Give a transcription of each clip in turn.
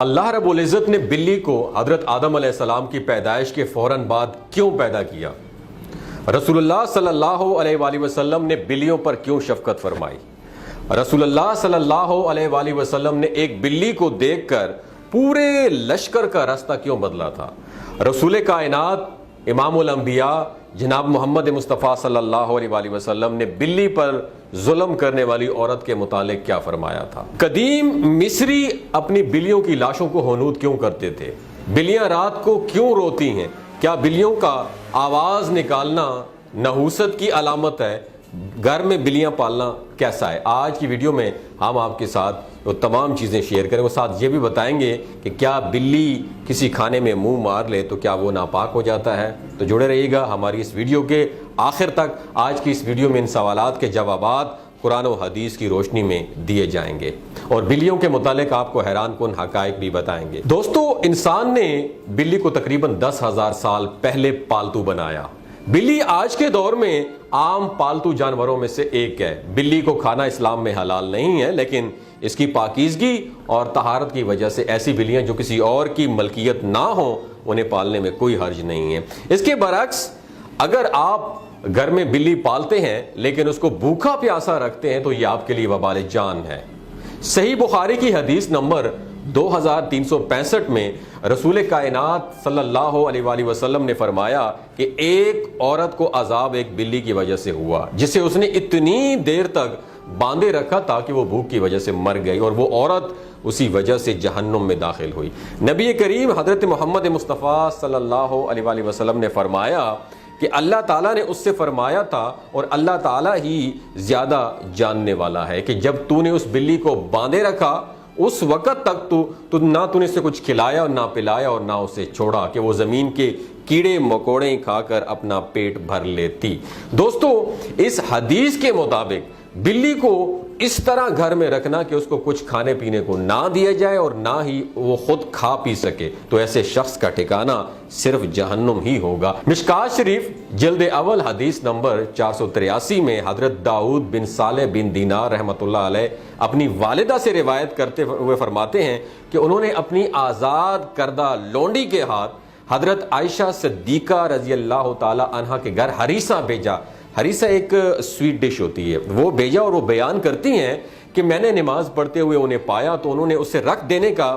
اللہ رب العزت نے بلی کو حضرت آدم علیہ السلام کی پیدائش کے فوراً بعد کیوں پیدا کیا؟ رسول اللہ صلی اللہ علیہ وآلہ وسلم نے بلیوں پر کیوں شفقت فرمائی؟ رسول اللہ صلی اللہ علیہ وآلہ وسلم نے ایک بلی کو دیکھ کر پورے لشکر کا راستہ کیوں بدلا تھا؟ رسول کائنات امام الانبیاء جناب محمد مصطفیٰ صلی اللہ علیہ وآلہ وسلم نے بلی پر ظلم کرنے والی عورت کے متعلق کیا فرمایا تھا؟ قدیم مصری اپنی بلیوں کی لاشوں کو ہنود کیوں کرتے تھے؟ بلیاں رات کو کیوں روتی ہیں؟ کیا بلیوں کا آواز نکالنا نحوست کی علامت ہے؟ گھر میں بلیاں پالنا کیسا ہے؟ آج کی ویڈیو میں ہم آپ کے ساتھ وہ تمام چیزیں شیئر کریں گے، ساتھ یہ بھی بتائیں گے کہ کیا بلی کسی کھانے میں منہ مار لے تو کیا وہ ناپاک ہو جاتا ہے؟ تو جڑے رہیے گا ہماری اس ویڈیو کے آخر تک۔ آج کی اس ویڈیو میں ان سوالات کے جوابات قرآن و حدیث کی روشنی میں دیے جائیں گے اور بلیوں کے متعلق آپ کو حیران کن حقائق بھی بتائیں گے۔ دوستو، انسان نے بلی کو تقریباً 10,000 سال پہلے پالتو بنایا۔ بلی آج کے دور میں عام پالتو جانوروں میں سے ایک ہے۔ بلی کو کھانا اسلام میں حلال نہیں ہے، لیکن اس کی پاکیزگی اور طہارت کی وجہ سے ایسی بلیاں جو کسی اور کی ملکیت نہ ہوں انہیں پالنے میں کوئی حرج نہیں ہے۔ اس کے برعکس اگر آپ گھر میں بلی پالتے ہیں لیکن اس کو بھوکا پیاسا رکھتے ہیں تو یہ آپ کے لیے وبال جان ہے۔ صحیح بخاری کی حدیث نمبر 2365 میں رسول کائنات صلی اللہ علیہ وآلہ وسلم نے فرمایا کہ ایک عورت کو عذاب ایک بلی کی وجہ سے ہوا جسے اس نے اتنی دیر تک باندھے رکھا تھا کہ وہ بھوک کی وجہ سے مر گئی اور وہ عورت اسی وجہ سے جہنم میں داخل ہوئی۔ نبی کریم حضرت محمد مصطفیٰ صلی اللہ علیہ وآلہ وسلم نے فرمایا کہ اللہ تعالیٰ نے اس سے فرمایا تھا اور اللہ تعالیٰ ہی زیادہ جاننے والا ہے کہ جب تو نے اس بلی کو باندھے رکھا اس وقت تک تو نہ نے اسے کچھ کھلایا اور نہ پلایا اور نہ اسے چھوڑا کہ وہ زمین کے کیڑے مکوڑے کھا کر اپنا پیٹ بھر لیتی۔ دوستو، اس حدیث کے مطابق بلی کو اس طرح گھر میں رکھنا کہ اس کو کچھ کھانے پینے کو نہ دیا جائے اور نہ ہی وہ خود کھا پی سکے تو ایسے شخص کا ٹھکانہ صرف جہنم ہی ہوگا۔ مشکات شریف جلد اول حدیث نمبر 483 میں حضرت داؤد بن صالح بن دینار رحمۃ اللہ علیہ اپنی والدہ سے روایت کرتے ہوئے فرماتے ہیں کہ انہوں نے اپنی آزاد کردہ لونڈی کے ہاتھ حضرت عائشہ صدیقہ رضی اللہ تعالی عنہا کے گھر ہریسہ بھیجا۔ ہریسہ ایک سویٹ ڈش ہوتی ہے، وہ بھیجا اور وہ بیان کرتی ہیں کہ میں نے نماز پڑھتے ہوئے انہیں پایا تو انہوں نے اسے رکھ دینے کا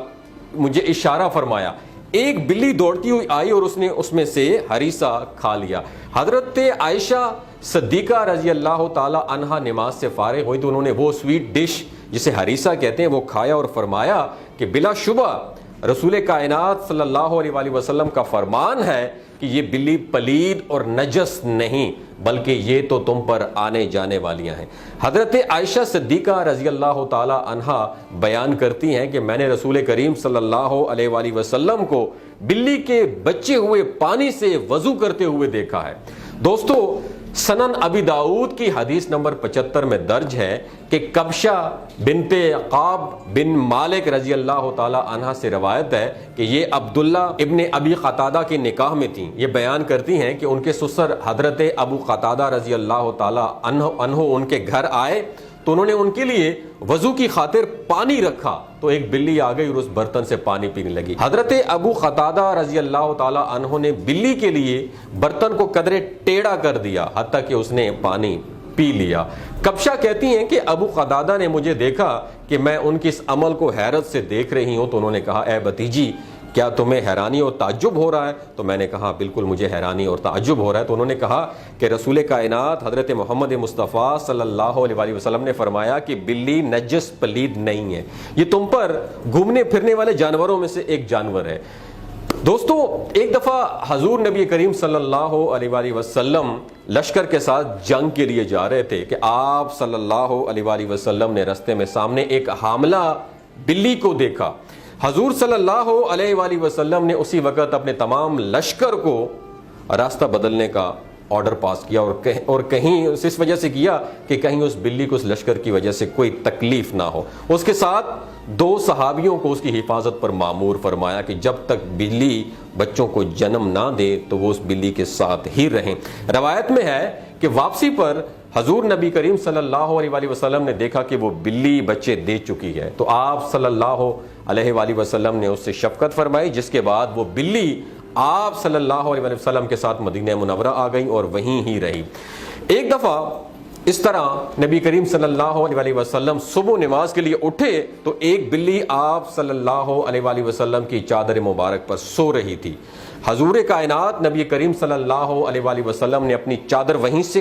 مجھے اشارہ فرمایا۔ ایک بلی دوڑتی ہوئی آئی اور اس نے اس میں سے ہریسہ کھا لیا۔ حضرت عائشہ صدیقہ رضی اللہ تعالی عنہا نماز سے فارغ ہوئی تو انہوں نے وہ سویٹ ڈش جسے ہریسہ کہتے ہیں وہ کھایا اور فرمایا کہ بلا شبہ رسول کائنات صلی اللہ علیہ وآلہ وسلم کا فرمان ہے کہ یہ بلی پلید اور نجس نہیں بلکہ یہ تو تم پر آنے جانے والیاں ہیں۔ حضرت عائشہ صدیقہ رضی اللہ تعالی عنہا بیان کرتی ہیں کہ میں نے رسول کریم صلی اللہ علیہ وآلہ وسلم کو بلی کے بچے ہوئے پانی سے وضو کرتے ہوئے دیکھا ہے۔ دوستو، سنن ابی داؤد کی حدیث نمبر 75 میں درج ہے کہ کبشہ بنت عقاب بن مالک رضی اللہ تعالی عنہ سے روایت ہے کہ یہ عبداللہ ابن ابی قتادہ کے نکاح میں تھیں۔ یہ بیان کرتی ہیں کہ ان کے سسر حضرت ابو قتادہ رضی اللہ تعالی عنہ ان کے گھر آئے تو انہوں نے ان کے لیے وضو کی خاطر پانی رکھا تو ایک بلی آ گئی اور اس برتن سے پانی پینے لگی۔ حضرت ابو قتادہ رضی اللہ تعالی عنہ نے بلی کے لیے برتن کو قدرے ٹیڑھا کر دیا حتیٰ کہ اس نے پانی پی لیا۔ کبشہ کہتی ہیں کہ ابو قتادہ نے مجھے دیکھا کہ میں ان کے اس عمل کو حیرت سے دیکھ رہی ہوں تو انہوں نے کہا اے بھتیجی کیا تمہیں حیرانی اور تعجب ہو رہا ہے؟ تو میں نے کہا بالکل مجھے حیرانی اور تعجب ہو رہا ہے۔ تو انہوں نے کہا کہ رسول کائنات حضرت محمد مصطفیٰ صلی اللہ علیہ وآلہ وسلم نے فرمایا کہ بلی نجس پلید نہیں ہے، یہ تم پر گھومنے پھرنے والے جانوروں میں سے ایک جانور ہے۔ دوستو، ایک دفعہ حضور نبی کریم صلی اللہ علیہ وآلہ وسلم لشکر کے ساتھ جنگ کے لیے جا رہے تھے کہ آپ صلی اللہ علیہ وآلہ وسلم نے رستے میں سامنے ایک حاملہ بلی کو دیکھا۔ حضور صلی اللہ علیہ وآلہ وسلم نے اسی وقت اپنے تمام لشکر کو راستہ بدلنے کا آرڈر پاس کیا اور کہیں اس وجہ سے کیا کہ کہیں اس بلی کو اس لشکر کی وجہ سے کوئی تکلیف نہ ہو۔ اس کے ساتھ 2 صحابیوں کو اس کی حفاظت پر مامور فرمایا کہ جب تک بلی بچوں کو جنم نہ دے تو وہ اس بلی کے ساتھ ہی رہیں۔ روایت میں ہے کہ واپسی پر حضور نبی کریم صلی اللہ علیہ وسلم نے دیکھا کہ وہ بلی بچے دے چکی ہے تو آپ صلی اللہ علیہ وآلہ وسلم نے اس سے شفقت فرمائی، جس کے بعد وہ بلی آپ صلی اللہ علیہ وسلم کے ساتھ مدینہ منورہ آ گئی اور وہیں ہی رہی۔ ایک دفعہ اس طرح نبی کریم صلی اللہ علیہ وسلم صبح نماز کے لیے اٹھے تو ایک بلی آپ صلی اللہ علیہ وسلم کی چادر مبارک پر سو رہی تھی۔ حضور کائنات نبی کریم صلی اللہ علیہ وسلم نے اپنی چادر وہیں سے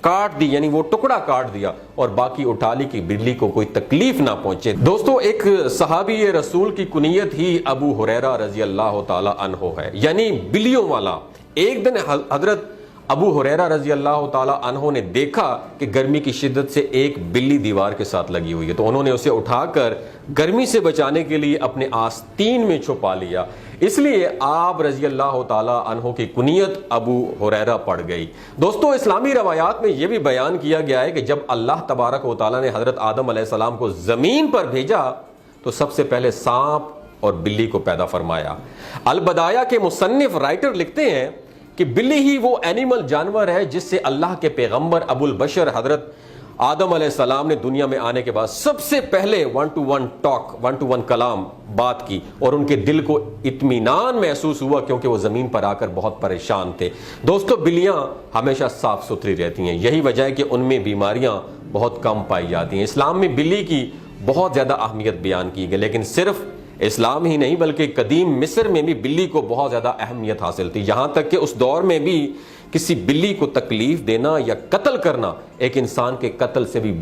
کاٹ دی، یعنی وہ ٹکڑا کاٹ دیا اور باقی اٹھا لی کہ بلی کو کوئی تکلیف نہ پہنچے۔ دوستو، ایک صحابی رسول کی کنیت ہی ابو ہریرہ رضی اللہ تعالی عنہ ہے، یعنی بلیوں والا۔ ایک دن حضرت ابو ہریرہ رضی اللہ تعالی عنہ نے دیکھا کہ گرمی کی شدت سے ایک بلی دیوار کے ساتھ لگی ہوئی ہے، تو انہوں نے اسے اٹھا کر گرمی سے بچانے کے لیے اپنے آستین میں چھپا لیا، اس لیے آپ رضی اللہ تعالی عنہ کی کنیت ابو ہریرہ پڑ گئی۔ دوستو، اسلامی روایات میں یہ بھی بیان کیا گیا ہے کہ جب اللہ تبارک و تعالی نے حضرت آدم علیہ السلام کو زمین پر بھیجا تو سب سے پہلے سانپ اور بلی کو پیدا فرمایا۔ البدایہ کے مصنف رائٹر لکھتے ہیں کہ بلی ہی وہ اینیمل جانور ہے جس سے اللہ کے پیغمبر ابو البشر حضرت آدم علیہ السلام نے دنیا میں آنے کے بعد سب سے پہلے 1-to-1 کلام بات کی، اور ان کے دل کو اطمینان محسوس ہوا کیونکہ وہ زمین پر آ کر بہت پریشان تھے۔ دوستو، بلیاں ہمیشہ صاف ستھری رہتی ہیں، یہی وجہ ہے کہ ان میں بیماریاں بہت کم پائی جاتی ہیں۔ اسلام میں بلی کی بہت زیادہ اہمیت بیان کی گئی، لیکن صرف اسلام ہی نہیں بلکہ قدیم مصر میں بھی بلی کو بہت زیادہ اہمیت حاصل تھی، یہاں تک کہ اس دور میں بھی کسی بلی کو تکلیف دینا یا قتل کرنا ایک انسان کے قتل سے بھی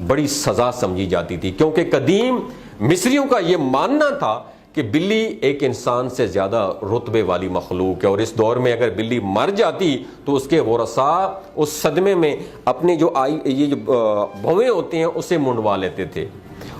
بڑی سزا سمجھی جاتی تھی، کیونکہ قدیم مصریوں کا یہ ماننا تھا کہ بلی ایک انسان سے زیادہ رتبے والی مخلوق ہے، اور اس دور میں اگر بلی مر جاتی تو اس کے ورثاء اس صدمے میں اپنے جو بھویں ہوتے ہیں اسے منڈوا لیتے تھے،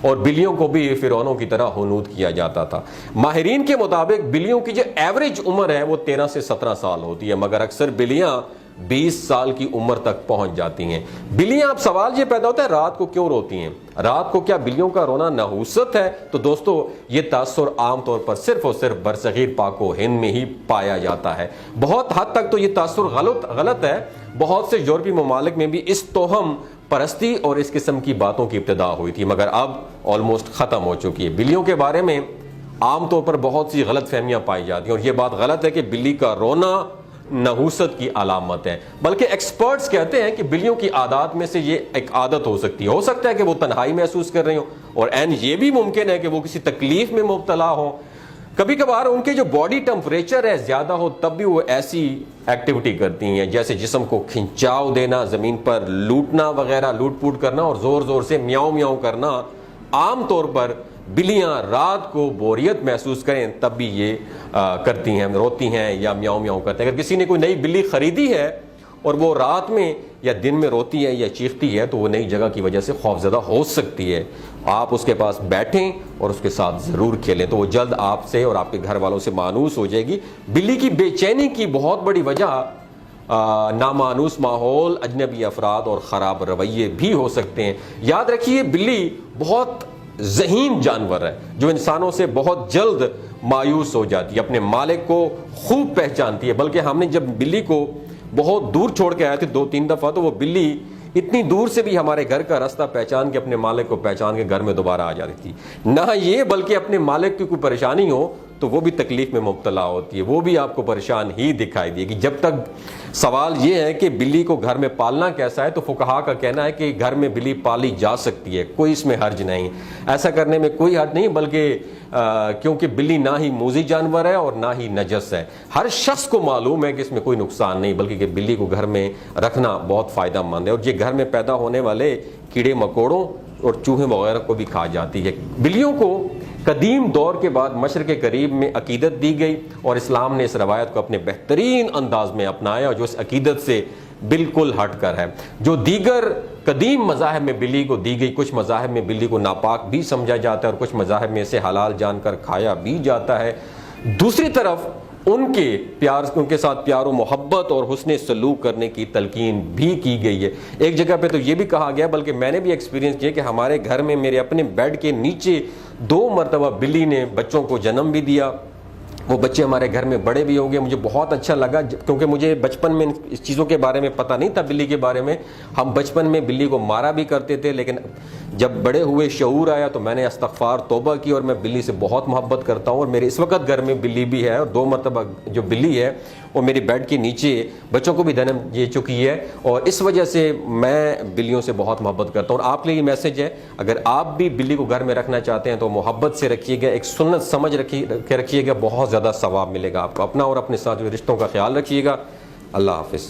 اور بلیوں کو بھی فرعونوں کی طرح حنوط کیا جاتا تھا۔ ماہرین کے مطابق بلیوں کی جو ایوریج عمر ہے وہ 13 سے 17 سال ہوتی ہے، مگر اکثر بلیاں 20 سال کی عمر تک پہنچ جاتی ہیں۔ بلیاں، اب سوال یہ پیدا ہوتا ہے رات کو کیوں روتی ہیں؟ رات کو کیا بلیوں کا رونا نحوست ہے؟ تو دوستو، یہ تاثر عام طور پر صرف اور صرف برصغیر پاک و ہند میں ہی پایا جاتا ہے۔ بہت حد تک تو یہ تاثر غلط ہے، بہت سے یورپی ممالک میں بھی اس توہم پرستی اور اس قسم کی باتوں کی ابتدا ہوئی تھی، مگر اب آلموسٹ ختم ہو چکی ہے۔ بلیوں کے بارے میں عام طور پر بہت سی غلط فہمیاں پائی جاتی ہیں، اور یہ بات غلط ہے کہ بلی کا رونا نحوست کی علامت ہے، بلکہ ایکسپرٹس کہتے ہیں کہ بلیوں کی عادات میں سے یہ ایک عادت ہو سکتی ہے۔ ہو سکتا ہے کہ وہ تنہائی محسوس کر رہی ہوں، اور یہ بھی ممکن ہے کہ وہ کسی تکلیف میں مبتلا ہوں۔ کبھی کبھار ان کے جو باڈی ٹمپریچر ہے زیادہ ہو تب بھی وہ ایسی ایکٹیویٹی کرتی ہیں جیسے جسم کو کھنچاؤ دینا، زمین پر لوٹنا وغیرہ، لوٹ پوٹ کرنا اور زور زور سے میاؤں میاؤں کرنا۔ عام طور پر بلیاں رات کو بوریت محسوس کریں تب بھی یہ کرتی ہیں، روتی ہیں یا میاؤں میاؤں کرتے ہیں۔ اگر کسی نے کوئی نئی بلی خریدی ہے اور وہ رات میں یا دن میں روتی ہے یا چیختی ہے تو وہ نئی جگہ کی وجہ سے خوفزدہ ہو سکتی ہے۔ آپ اس کے پاس بیٹھیں اور اس کے ساتھ ضرور کھیلیں تو وہ جلد آپ سے اور آپ کے گھر والوں سے مانوس ہو جائے گی۔ بلی کی بے چینی کی بہت بڑی وجہ نامانوس ماحول، اجنبی افراد اور خراب رویے بھی ہو سکتے ہیں۔ یاد رکھیے، بلی بہت ذہین جانور ہے جو انسانوں سے بہت جلد مایوس ہو جاتی ہے، اپنے مالک کو خوب پہچانتی ہے، بلکہ ہم نے جب بلی کو بہت دور چھوڑ کے آئے تھے 2-3 دفعہ تو وہ بلی اتنی دور سے بھی ہمارے گھر کا راستہ پہچان کے اپنے مالک کو پہچان کے گھر میں دوبارہ آ جاتی تھی۔ نہ یہ بلکہ اپنے مالک کی کوئی پریشانی ہو تو وہ بھی تکلیف میں مبتلا ہوتی ہے، وہ بھی آپ کو پریشان ہی دکھائی دے گی۔ جب تک سوال یہ ہے کہ بلی کو گھر میں پالنا کیسا ہے تو فقہا کا کہنا ہے کہ گھر میں بلی پالی جا سکتی ہے، کوئی اس میں حرج نہیں، ایسا کرنے میں کوئی حرج نہیں، بلکہ کیونکہ بلی نہ ہی موذی جانور ہے اور نہ ہی نجس ہے۔ ہر شخص کو معلوم ہے کہ اس میں کوئی نقصان نہیں، بلکہ کہ بلی کو گھر میں رکھنا بہت فائدہ مند ہے، اور یہ گھر میں پیدا ہونے والے کیڑے مکوڑوں اور چوہے وغیرہ کو بھی کھا جاتی ہے۔ بلیوں کو قدیم دور کے بعد مشرق قریب میں عقیدت دی گئی اور اسلام نے اس روایت کو اپنے بہترین انداز میں اپنایا جو اس عقیدت سے بالکل ہٹ کر ہے۔ جو دیگر قدیم مذاہب میں بلی کو دی گئی، کچھ مذاہب میں بلی کو ناپاک بھی سمجھا جاتا ہے اور کچھ مذاہب میں اسے حلال جان کر کھایا بھی جاتا ہے۔ دوسری طرف ان کے ساتھ پیار و محبت اور حسن سلوک کرنے کی تلقین بھی کی گئی ہے۔ ایک جگہ پہ تو یہ بھی کہا گیا، بلکہ میں نے بھی ایکسپیرینس کیا کہ ہمارے گھر میں میرے اپنے بیڈ کے نیچے 2 مرتبہ بلی نے بچوں کو جنم بھی دیا، وہ بچے ہمارے گھر میں بڑے بھی ہوں گے. مجھے بہت اچھا لگا کیونکہ مجھے بچپن میں اس چیزوں کے بارے میں پتہ نہیں تھا, بلی کے بارے میں. ہم بچپن میں بلی کو مارا بھی کرتے تھے, لیکن جب بڑے ہوئے شعور آیا تو میں نے استغفار توبہ کی اور میں بلی سے بہت محبت کرتا ہوں. اور میرے اس وقت گھر میں بلی بھی ہے, اور 2 مرتبہ جو بلی ہے وہ میری بیڈ کے نیچے بچوں کو بھی جنم دے چکی ہے, اور اس وجہ سے میں بلیوں سے بہت محبت کرتا ہوں. اور آپ کے لیے یہ میسج ہے, اگر آپ بھی بلی کو گھر میں رکھنا چاہتے ہیں تو محبت سے رکھیے گا, ایک سنت سمجھ رکھیے گا, بہت زیادہ ثواب ملے گا آپ کو. اپنا اور اپنے ساتھ رشتوں کا خیال رکھیے گا. اللہ حافظ.